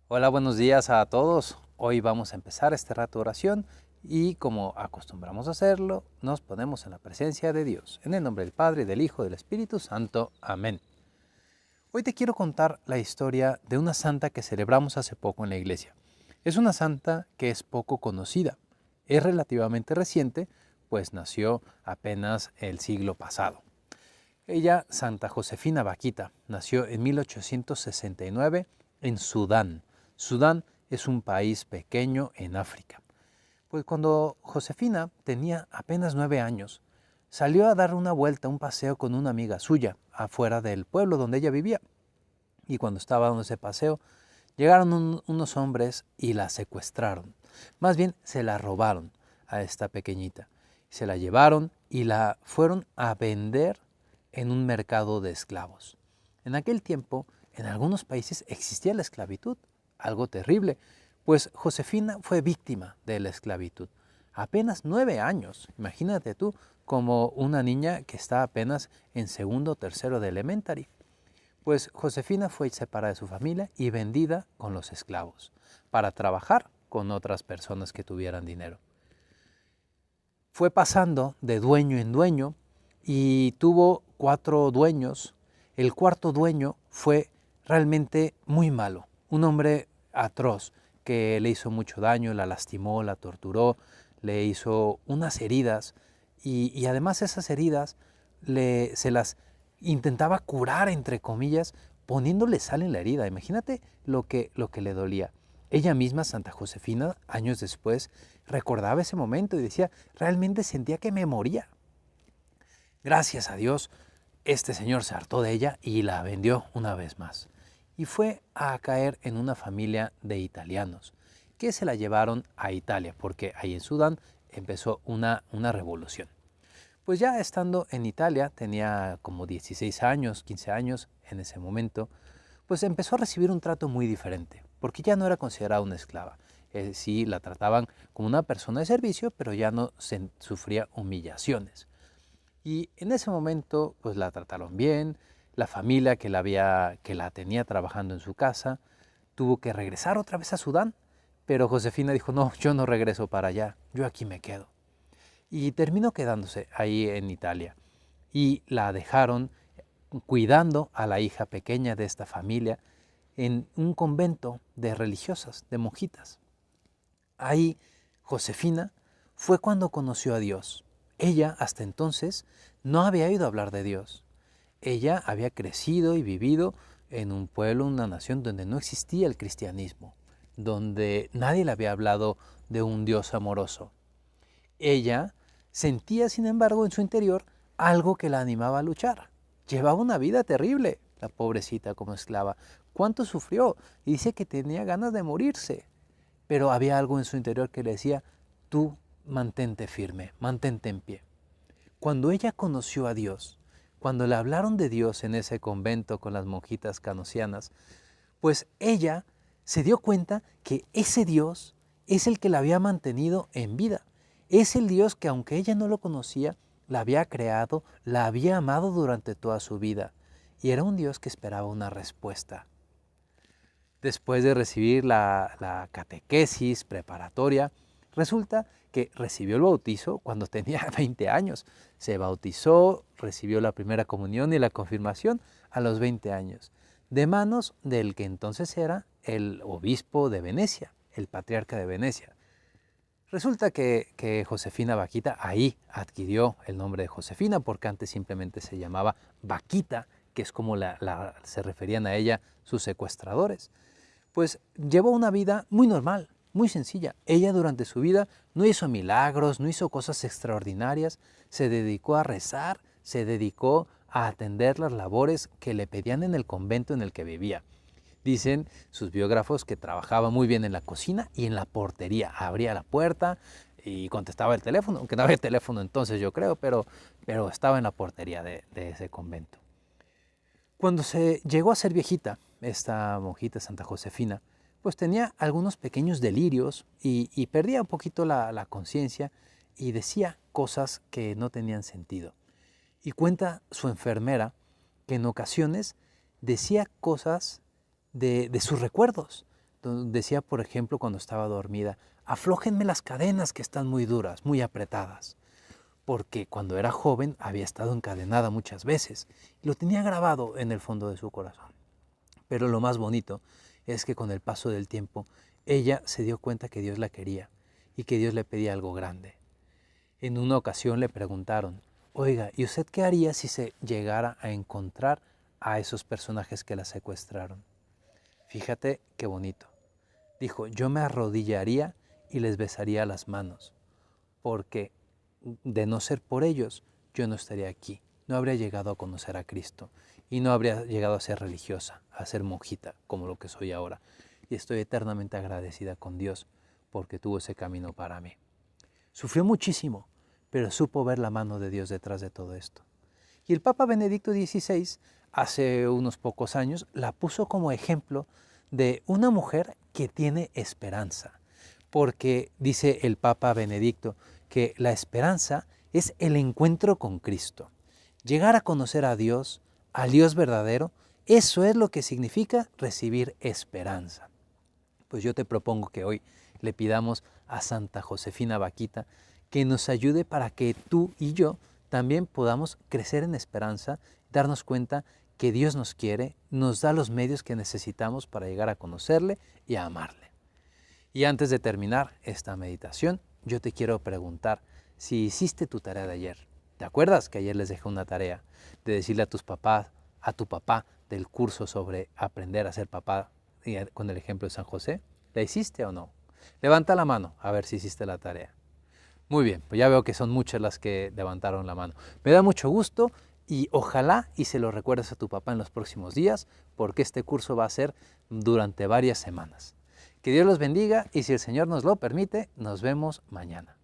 Hola, buenos días a todos. Hoy vamos a empezar este rato de oración y como acostumbramos a hacerlo, nos ponemos en la presencia de Dios. En el nombre del Padre, del Hijo, del Espíritu Santo. Amén. Hoy te quiero contar la historia de una santa que celebramos hace poco en la iglesia. Es una santa que es poco conocida. Es relativamente reciente, pues nació apenas el siglo pasado. Ella, Santa Josefina Bakhita, nació en 1869 en Sudán. Sudán es un país pequeño en África. Pues cuando Josefina tenía apenas 9 años, salió a dar una vuelta, un paseo con una amiga suya, afuera del pueblo donde ella vivía. Y cuando estaba dando ese paseo, llegaron unos hombres y la secuestraron. Más bien, se la robaron a esta pequeñita. Se la llevaron y la fueron a vender en un mercado de esclavos. En aquel tiempo, en algunos países existía la esclavitud, algo terrible, pues Josefina fue víctima de la esclavitud. Apenas 9 años, imagínate tú, como una niña que está apenas en segundo o tercero de elementary. Pues Josefina fue separada de su familia y vendida con los esclavos, para trabajar con otras personas que tuvieran dinero. Fue pasando de dueño en dueño y tuvo 4 dueños. El cuarto dueño fue realmente muy malo, un hombre atroz que le hizo mucho daño, la lastimó, la torturó, le hizo unas heridas y además esas heridas se las intentaba curar, entre comillas, poniéndole sal en la herida. Imagínate lo que le dolía. Ella misma, Santa Josefina, años después, recordaba ese momento y decía, realmente sentía que me moría. Gracias a Dios, este señor se hartó de ella y la vendió una vez más. Y fue a caer en una familia de italianos que se la llevaron a Italia, porque ahí en Sudán empezó una revolución. Pues ya estando en Italia, tenía como 16 años, 15 años en ese momento, pues empezó a recibir un trato muy diferente, porque ya no era considerada una esclava. Sí, la trataban como una persona de servicio, pero ya no sufría humillaciones. Y en ese momento, pues la trataron bien, la familia que la tenía trabajando en su casa, tuvo que regresar otra vez a Sudán, pero Josefina dijo, no, yo no regreso para allá, yo aquí me quedo. Y terminó quedándose ahí en Italia. Y la dejaron cuidando a la hija pequeña de esta familia en un convento de religiosas, de monjitas. Ahí Josefina fue cuando conoció a Dios. Ella hasta entonces no había oído hablar de Dios. Ella había crecido y vivido en un pueblo, una nación donde no existía el cristianismo, donde nadie le había hablado de un Dios amoroso. Ella sentía, sin embargo, en su interior algo que la animaba a luchar. Llevaba una vida terrible, la pobrecita como esclava. ¿Cuánto sufrió? Y dice que tenía ganas de morirse. Pero había algo en su interior que le decía, tú mantente firme, mantente en pie. Cuando ella conoció a Dios, cuando le hablaron de Dios en ese convento con las monjitas canosianas, pues ella se dio cuenta que ese Dios es el que la había mantenido en vida. Es el Dios que, aunque ella no lo conocía, la había creado, la había amado durante toda su vida. Y era un Dios que esperaba una respuesta. Después de recibir la catequesis preparatoria, resulta que recibió el bautizo cuando tenía 20 años. Se bautizó, recibió la primera comunión y la confirmación a los 20 años, de manos del que entonces era el obispo de Venecia, el patriarca de Venecia. Resulta que Josefina Bakhita ahí adquirió el nombre de Josefina porque antes simplemente se llamaba Bakhita, que es como se referían a ella sus secuestradores. Pues llevó una vida muy normal, muy sencilla. Ella durante su vida no hizo milagros, no hizo cosas extraordinarias, se dedicó a rezar, se dedicó a atender las labores que le pedían en el convento en el que vivía. Dicen sus biógrafos que trabajaba muy bien en la cocina y en la portería. Abría la puerta y contestaba el teléfono, aunque no había teléfono entonces yo creo, pero estaba en la portería de ese convento. Cuando se llegó a ser viejita, esta monjita Santa Josefina, pues tenía algunos pequeños delirios y perdía un poquito la conciencia y decía cosas que no tenían sentido. Y cuenta su enfermera que en ocasiones decía cosas de sus recuerdos. Decía, por ejemplo, cuando estaba dormida, aflójenme las cadenas que están muy duras, muy apretadas, porque cuando era joven había estado encadenada muchas veces y lo tenía grabado en el fondo de su corazón. Pero lo más bonito es que con el paso del tiempo ella se dio cuenta que Dios la quería y que Dios le pedía algo grande. En una ocasión le preguntaron, oiga, ¿y usted qué haría si se llegara a encontrar a esos personajes que la secuestraron? Fíjate qué bonito. Dijo, yo me arrodillaría y les besaría las manos, porque de no ser por ellos, yo no estaría aquí, no habría llegado a conocer a Cristo y no habría llegado a ser religiosa, a ser monjita, como lo que soy ahora. Y estoy eternamente agradecida con Dios porque tuvo ese camino para mí. Sufrió muchísimo, pero supo ver la mano de Dios detrás de todo esto. Y el Papa Benedicto XVI, hace unos pocos años, la puso como ejemplo de una mujer que tiene esperanza. Porque dice el Papa Benedicto que la esperanza es el encuentro con Cristo. Llegar a conocer a Dios, al Dios verdadero, eso es lo que significa recibir esperanza. Pues yo te propongo que hoy le pidamos a Santa Josefina Baquita que nos ayude para que tú y yo también podamos crecer en esperanza, darnos cuenta que Dios nos quiere, nos da los medios que necesitamos para llegar a conocerle y a amarle. Y antes de terminar esta meditación, yo te quiero preguntar si hiciste tu tarea de ayer. ¿Te acuerdas que ayer les dejé una tarea de decirle a tus papás, a tu papá del curso sobre aprender a ser papá con el ejemplo de San José? ¿La hiciste o no? Levanta la mano a ver si hiciste la tarea. Muy bien, pues ya veo que son muchas las que levantaron la mano. Me da mucho gusto y ojalá y se lo recuerdes a tu papá en los próximos días, porque este curso va a ser durante varias semanas. Que Dios los bendiga y si el Señor nos lo permite, nos vemos mañana.